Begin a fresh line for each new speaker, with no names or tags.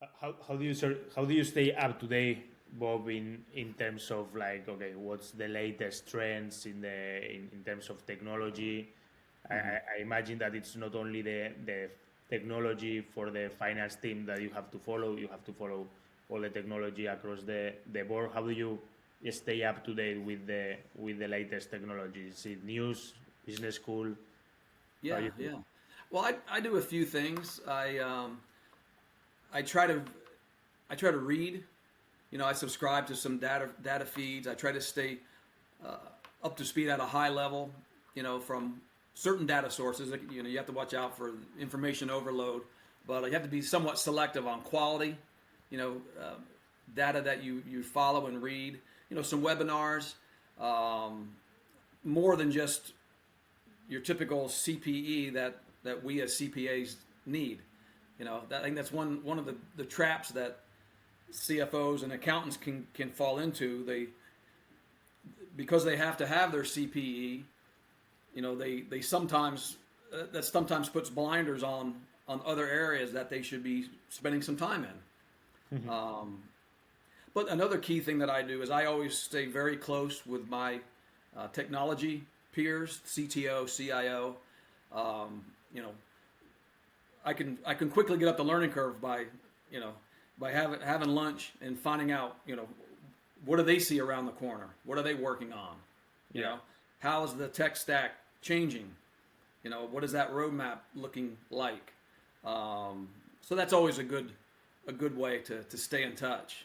How do you stay up to date, Bob, in terms of like, okay, what's the latest trends in terms of technology? I imagine that it's not only the technology for the finance team that you have to follow. You have to follow all the technology across the board. How do you stay up to date with the latest technology? Is it news, business school? How
Yeah,
you do?
yeah. Well, I do a few things. I try to read. I subscribe to some data feeds. I try to stay up to speed at a high level. From certain data sources. You have to watch out for information overload, but you have to be somewhat selective on quality. You know, uh, Data that you follow and read. Some webinars, um, more than just your typical CPE that we as CPAs need. I think that's one of the traps that CFOs and accountants can fall into. Because they have to have their CPE. They sometimes that sometimes puts blinders on other areas that they should be spending some time in. But another key thing that I do is I always stay very close with my technology peers, CTO, CIO. Um, you know, I can quickly get up the learning curve you know by having lunch and finding out what do they see around the corner, what are they working on, you
Yeah.
know how is the tech stack changing, what is that roadmap looking like. So that's always a good way to stay in touch.